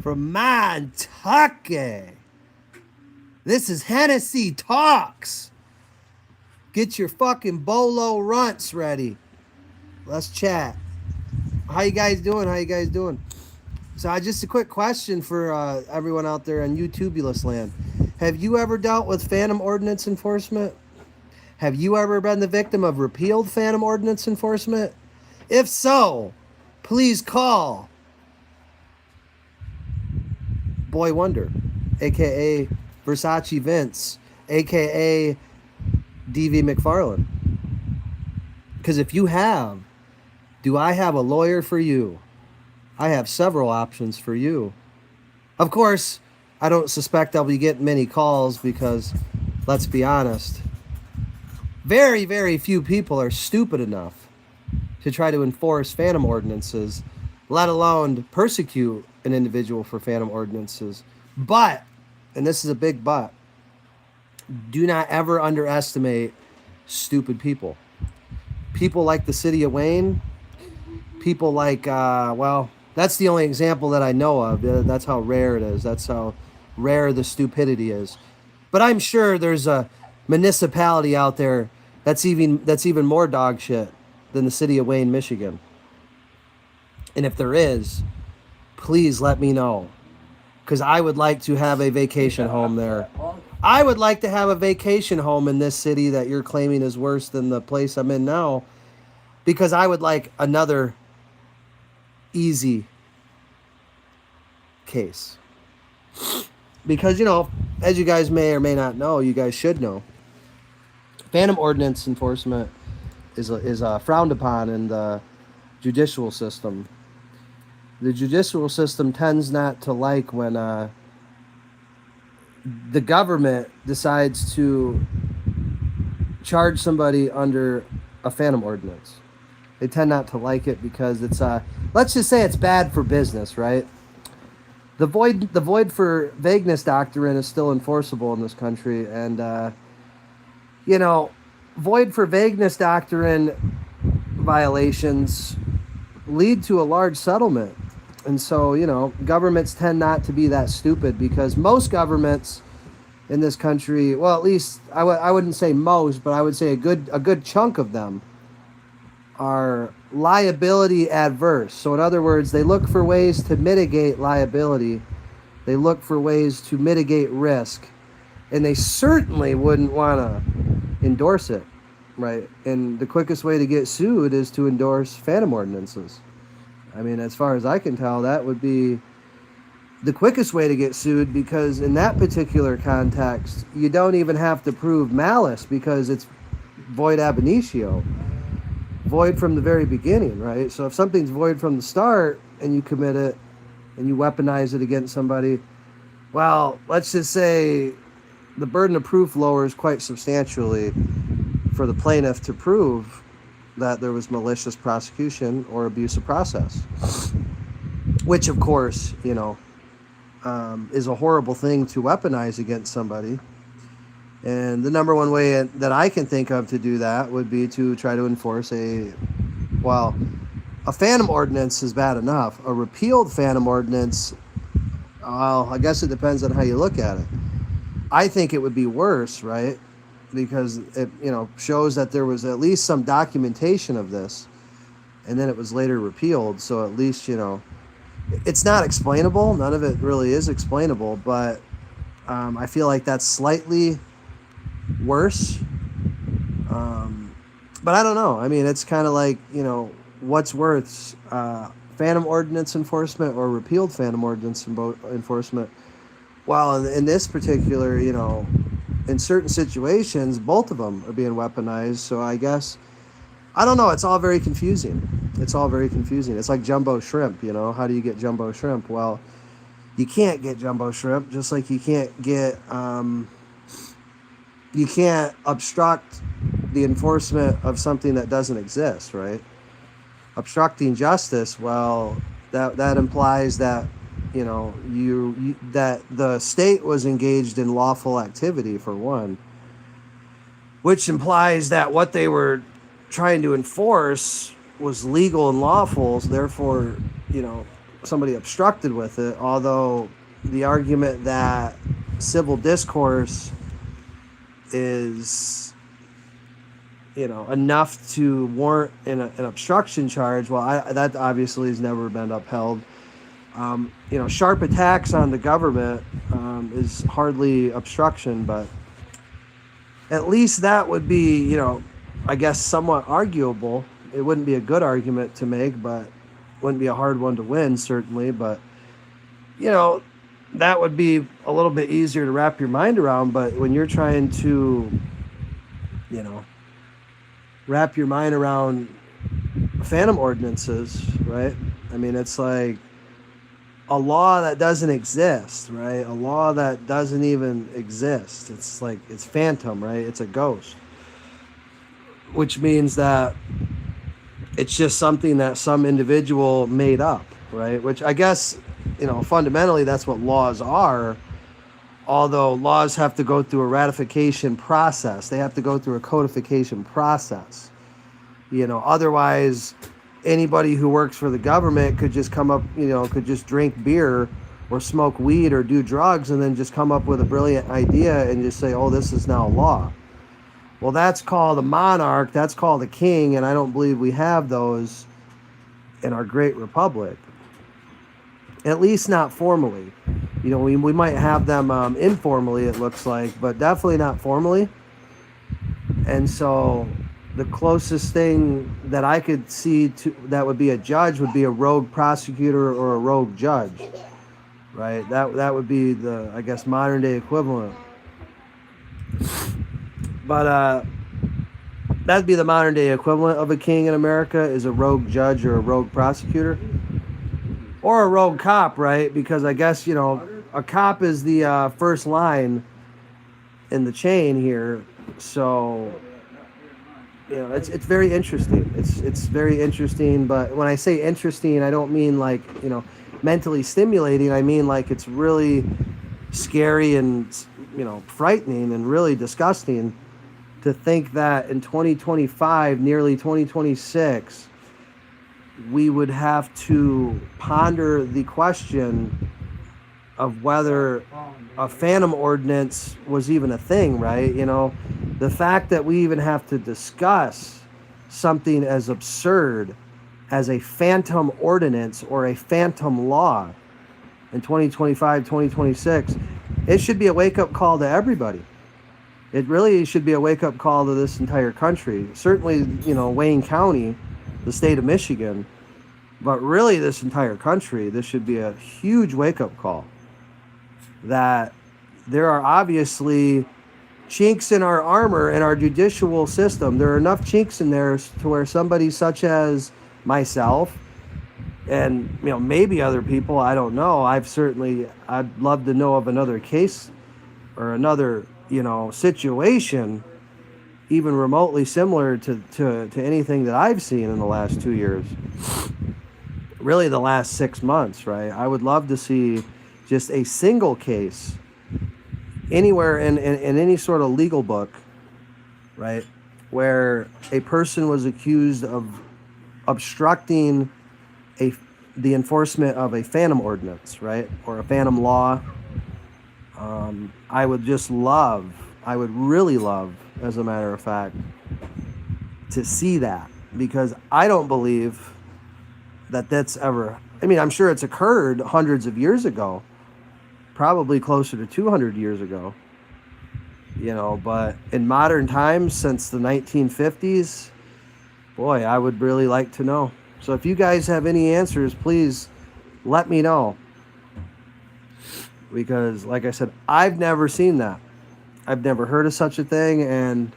from Montucky. This is Hennessy Talks. Get your fucking bolo runts ready. Let's chat. How you guys doing? So just a quick question for everyone out there on YouTubulous land. Have you ever dealt with phantom ordinance enforcement? Have you ever been the victim of repealed phantom ordinance enforcement? If so, please call Boy Wonder, aka Versace Vince, aka DV McFarlane. Because if you have, do I have a lawyer for you? I have several options for you. Of course, I don't suspect I'll be getting many calls because, let's be honest, very, very few people are stupid enough to try to enforce phantom ordinances, let alone persecute an individual for phantom ordinances. But, and this is a big but, do not ever underestimate stupid people. People like the city of Wayne, people like, that's the only example that I know of. That's how rare it is. That's how rare the stupidity is. But I'm sure there's a municipality out there that's even more dog shit than the city of Wayne, Michigan. And if there is, please let me know. Because I would like to have a vacation home there. I would like to have a vacation home in this city that you're claiming is worse than the place I'm in now. Because I would like another easy case. Because, as you guys may or may not know, you guys should know, phantom ordinance enforcement is frowned upon in the judicial system. The judicial system tends not to like when the government decides to charge somebody under a phantom ordinance. They tend not to like it because it's let's just say it's bad for business, right? The void for vagueness doctrine is still enforceable in this country, and void for vagueness doctrine violations lead to a large settlement. And so, governments tend not to be that stupid because most governments in this country, well, at least I wouldn't say most, but I would say a good chunk of them are liability adverse. So in other words, they look for ways to mitigate liability. They look for ways to mitigate risk. And they certainly wouldn't want to endorse it, right? And the quickest way to get sued is to endorse phantom ordinances. I mean, as far as I can tell, that would be the quickest way to get sued, because in that particular context, you don't even have to prove malice because it's void ab initio. Void from the very beginning, right? So if something's void from the start and you commit it and you weaponize it against somebody, well, let's just say the burden of proof lowers quite substantially for the plaintiff to prove that there was malicious prosecution or abuse of process, which of course, is a horrible thing to weaponize against somebody. And the number one way that I can think of to do that would be to try to enforce a phantom ordinance is bad enough. A repealed phantom ordinance, well, I guess it depends on how you look at it. I think it would be worse, right? Because it, shows that there was at least some documentation of this, and then it was later repealed. So at least, it's not explainable. None of it really is explainable, but I feel like that's slightly worse. But I don't know. I mean, it's kind of like, what's worse, phantom ordinance enforcement or repealed phantom ordinance enforcement? Well, in this particular, in certain situations, both of them are being weaponized. So I guess, I don't know. It's all very confusing. It's like jumbo shrimp, How do you get jumbo shrimp? Well, you can't get jumbo shrimp, just like you can't get, you can't obstruct the enforcement of something that doesn't exist, right? Obstructing justice, well, that implies that, that the state was engaged in lawful activity, for one, which implies that what they were trying to enforce was legal and lawful. So therefore, somebody obstructed with it, although the argument that civil discourse is, enough to warrant an obstruction charge, well, that obviously has never been upheld. Sharp attacks on the government is hardly obstruction, but at least that would be, I guess, somewhat arguable. It wouldn't be a good argument to make, but wouldn't be a hard one to win, certainly. But, that would be a little bit easier to wrap your mind around. But when you're trying to, wrap your mind around phantom ordinances, right? I mean, it's like a law that doesn't exist, right? A law that doesn't even exist. It's like, it's phantom, right? It's a ghost. Which means that it's just something that some individual made up, right? Which I guess, fundamentally that's what laws are. Although laws have to go through a ratification process. They have to go through a codification process. Otherwise anybody who works for the government could just come up, could just drink beer or smoke weed or do drugs and then just come up with a brilliant idea and just say, oh, this is now law. Well, that's called a monarch, that's called a king, and I don't believe we have those in our great republic. At least not formally. We might have them informally, it looks like, but definitely not formally. And so the closest thing that I could see to that would be a judge would be a rogue prosecutor or a rogue judge, right? That would be the, I guess, modern day equivalent. But that'd be the modern day equivalent of a king in America, is a rogue judge or a rogue prosecutor. Or a rogue cop, right? Because I guess, a cop is the first line in the chain here. So, it's very interesting. It's very interesting. But when I say interesting, I don't mean like, mentally stimulating. I mean like it's really scary and, frightening and really disgusting to think that in 2025, nearly 2026, we would have to ponder the question of whether a phantom ordinance was even a thing, right? The fact that we even have to discuss something as absurd as a phantom ordinance or a phantom law in 2025, 2026, it should be a wake-up call to everybody. It really should be a wake-up call to this entire country. Certainly, Wayne County, the state of Michigan, but really this entire country. This should be a huge wake-up call that there are obviously chinks in our armor in our judicial system. There are enough chinks in there to where somebody such as myself and maybe other people, I don't know, I'd love to know of another case or another situation even remotely similar to anything that I've seen in the last 2 years, really the last 6 months, right? I would love to see just a single case anywhere in any sort of legal book, right, where a person was accused of obstructing the enforcement of a phantom ordinance, right, or a phantom law. I would really love, as a matter of fact, to see that, because I don't believe that that's ever, I'm sure it's occurred hundreds of years ago, probably closer to 200 years ago, but in modern times, since the 1950s, boy, I would really like to know. So if you guys have any answers, please let me know. Because, like I said, I've never seen that. I've never heard of such a thing, and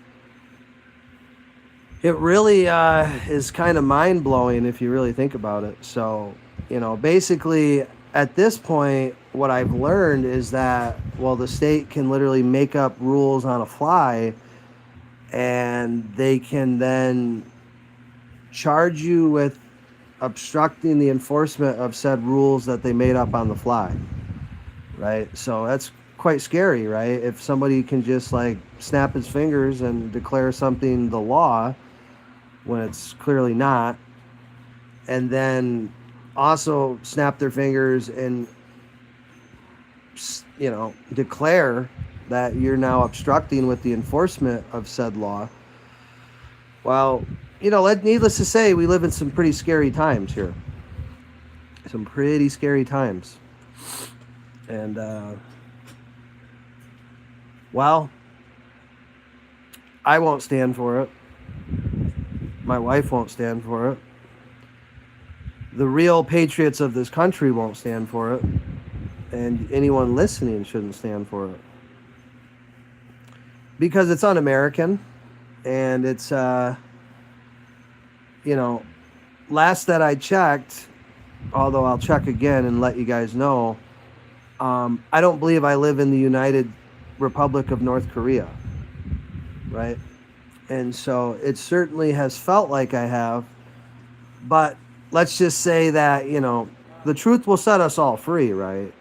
it really is kind of mind-blowing if you really think about it. So, basically, at this point, what I've learned is that, the state can literally make up rules on a fly, and they can then charge you with obstructing the enforcement of said rules that they made up on the fly, right? So that's quite scary, right? If somebody can just snap his fingers and declare something the law when it's clearly not, and then also snap their fingers and, declare that you're now obstructing with the enforcement of said law. Well, needless to say, we live in some pretty scary times here. Some pretty scary times. And, well, I won't stand for it. My wife won't stand for it. The real patriots of this country won't stand for it. And anyone listening shouldn't stand for it. Because it's un-American. And it's, last that I checked, although I'll check again and let you guys know, I don't believe I live in the United Republic of North Korea, right? And so it certainly has felt like I have, but let's just say that, the truth will set us all free, right?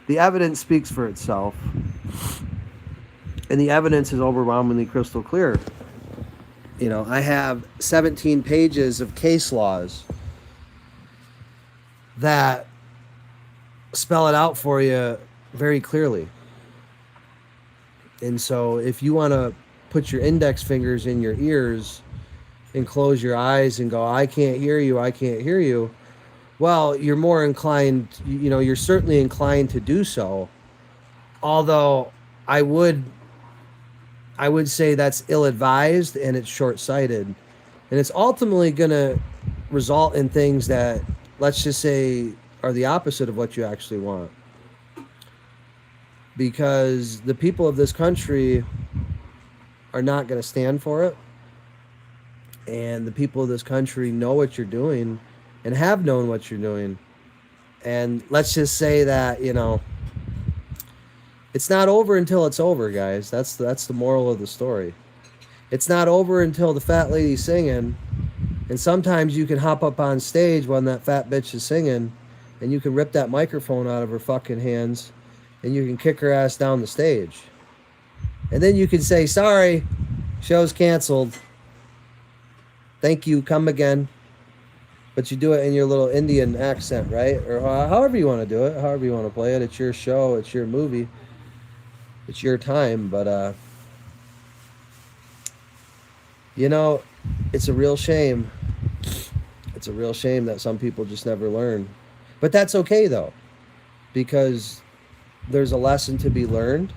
The evidence speaks for itself, and the evidence is overwhelmingly crystal clear. I have 17 pages of case laws that spell it out for you very clearly. And so if you want to put your index fingers in your ears and close your eyes and go, I can't hear you, I can't hear you, well, you're more inclined, you're certainly inclined to do so. Although I would say that's ill-advised and it's short-sighted. And it's ultimately going to result in things that, let's just say, are the opposite of what you actually want. Because the people of this country are not going to stand for it. And the people of this country know what you're doing and have known what you're doing. And let's just say that, it's not over until it's over, guys. That's the moral of the story. It's not over until the fat lady's singing. And sometimes you can hop up on stage when that fat bitch is singing, and you can rip that microphone out of her fucking hands, and you can kick her ass down the stage. And then you can say, sorry, show's canceled. Thank you, come again. But you do it in your little Indian accent, right? Or however you want to do it, however you want to play it. It's your show, it's your movie, it's your time. But, it's a real shame. It's a real shame that some people just never learn. But that's okay, though, because there's a lesson to be learned.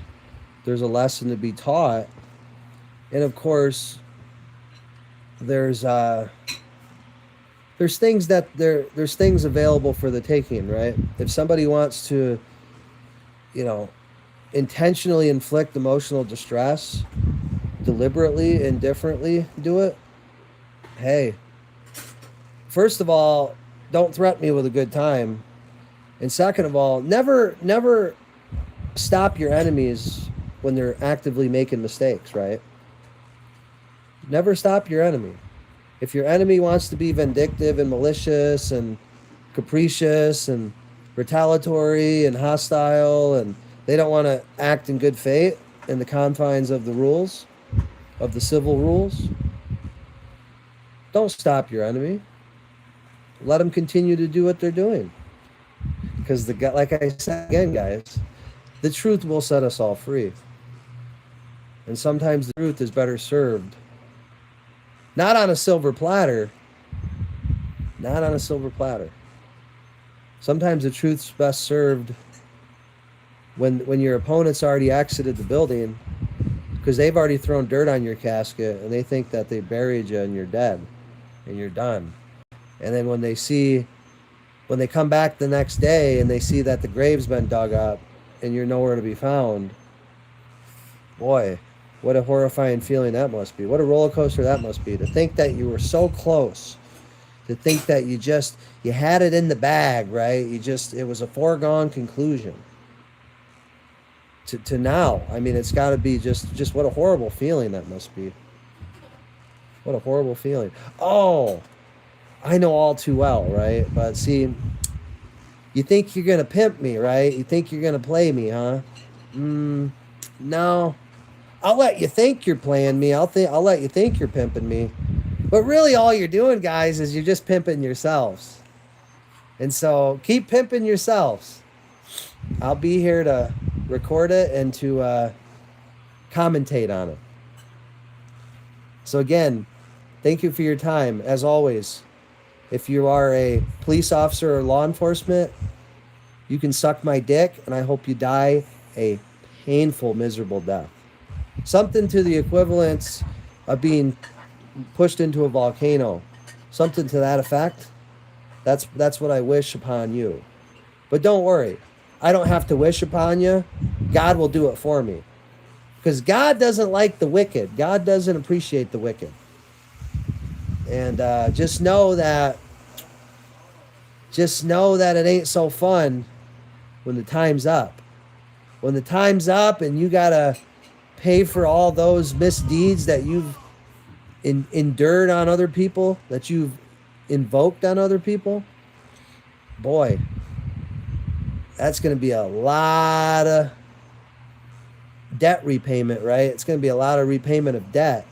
There's a lesson to be taught. And, of course, there's things there's things available for the taking, right? If somebody wants to, intentionally inflict emotional distress, deliberately, indifferently do it, hey, first of all, don't threaten me with a good time. And second of all, never stop your enemies when they're actively making mistakes, right? Never stop your enemy. If your enemy wants to be vindictive and malicious and capricious and retaliatory and hostile, and they don't want to act in good faith in the confines of the rules, of the civil rules, don't stop your enemy. Let them continue to do what they're doing. Because, like I said again, guys, the truth will set us all free. And sometimes the truth is better served not on a silver platter. Not on a silver platter. Sometimes the truth's best served when your opponent's already exited the building, because they've already thrown dirt on your casket and they think that they buried you and you're dead and you're done. And then when they come back the next day and they see that the grave's been dug up and you're nowhere to be found, boy, what a horrifying feeling that must be. What a roller coaster that must be. To think that you were so close. To think that you had it in the bag, right? It was a foregone conclusion. To now, I mean, it's got to be just what a horrible feeling that must be. What a horrible feeling. Oh, I know all too well, right? But see, you think you're going to pimp me, right? You think you're going to play me, huh? No. I'll let you think you're playing me. I'll let you think you're pimping me. But really all you're doing, guys, is you're just pimping yourselves. And so keep pimping yourselves. I'll be here to record it and to commentate on it. So again, thank you for your time. As always, if you are a police officer or law enforcement, you can suck my dick, and I hope you die a painful, miserable death. Something to the equivalence of being pushed into a volcano. Something to that effect. That's what I wish upon you. But don't worry. I don't have to wish upon you. God will do it for me. Because God doesn't like the wicked. God doesn't appreciate the wicked. And just know that it ain't so fun when the time's up. When the time's up and you gotta pay for all those misdeeds that you've endured on other people, that you've invoked on other people, boy, that's going to be a lot of debt repayment, right? It's going to be a lot of repayment of debt.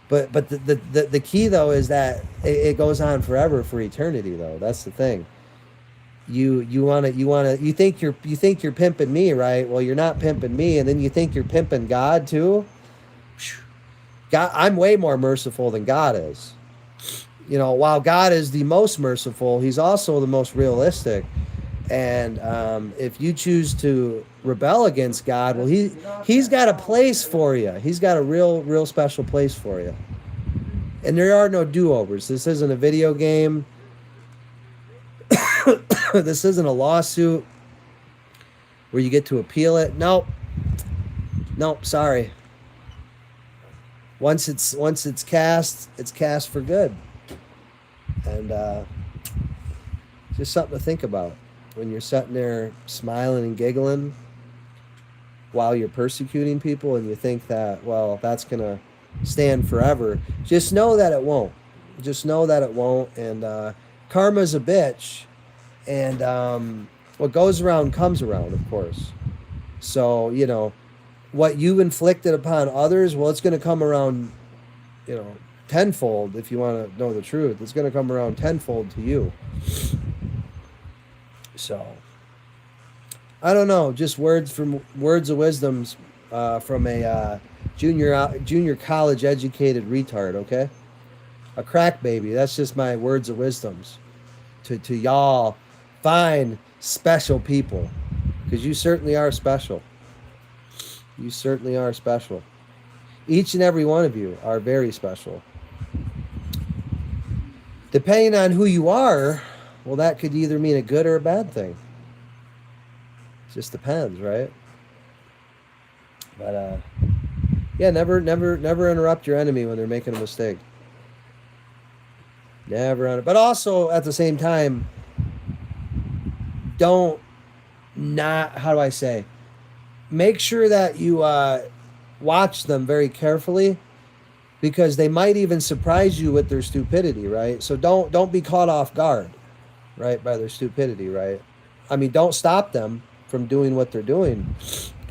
But the key though is that it goes on forever, for eternity though. That's the thing. You think you're pimping me, right? Well, you're not pimping me, and then you think you're pimping God too. God, I'm way more merciful than God is. You know, while God is the most merciful, he's also the most realistic. And if you choose to rebel against God, well, he's got a place for you. He's got a real special place for you. And there are no do-overs. This isn't a video game. This isn't a lawsuit where you get to appeal it. Nope, sorry. Once it's cast for good. And just something to think about when you're sitting there smiling and giggling while you're persecuting people, and you think that, well, that's gonna stand forever. Just know that it won't. And karma's a bitch, and what goes around comes around, of course. So, you know, what you inflicted upon others, well, it's going to come around, you know, tenfold. If you want to know the truth, it's going to come around tenfold to you. So, I don't know, just words of wisdoms from a junior college educated retard. Okay, a crack baby. That's just my words of wisdoms to y'all fine special people, because you certainly are special. You certainly are special. Each and every one of you are very special. Depending on who you are, well, that could either mean a good or a bad thing. It just depends, right? But yeah, never interrupt your enemy when they're making a mistake. But also at the same time, how do I say? Make sure that you watch them very carefully, because they might even surprise you with their stupidity, right? So don't be caught off guard, right, by their stupidity, right? I mean, don't stop them from doing what they're doing,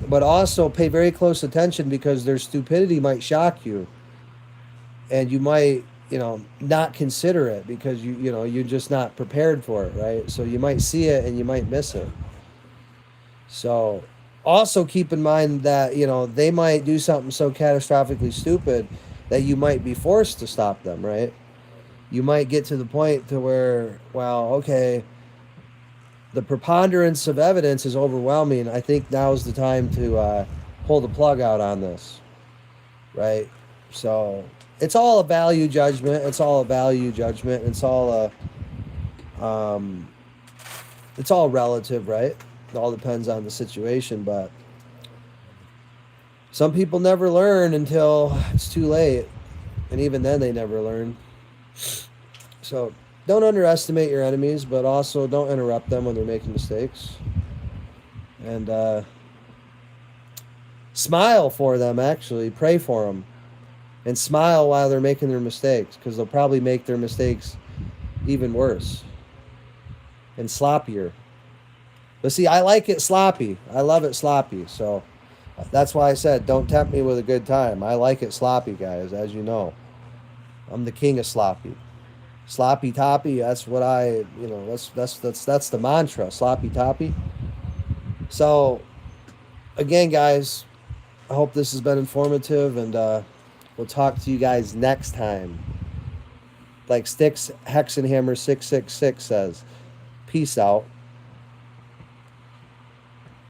but also pay very close attention, because their stupidity might shock you, and you might, you know, not consider it because you're just not prepared for it, right? So you might see it and you might miss it. So also keep in mind that, you know, they might do something so catastrophically stupid that you might be forced to stop them, right? You might get to the point to where, well, okay, the preponderance of evidence is overwhelming. I think now's the time to pull the plug out on this, right? So it's all a value judgment. It's all relative, right? It all depends on the situation, but some people never learn until it's too late, and even then they never learn. So don't underestimate your enemies, but also don't interrupt them when they're making mistakes. And smile for them, actually. Pray for them. And smile while they're making their mistakes, because they'll probably make their mistakes even worse and sloppier. But see, I like it sloppy. I love it sloppy. So that's why I said, don't tempt me with a good time. I like it sloppy, guys, as you know. I'm the king of sloppy. Sloppy toppy. That's what that's the mantra. Sloppy toppy. So, again, guys, I hope this has been informative, and we'll talk to you guys next time. Like Sticks Hexenhammer 666 says, peace out.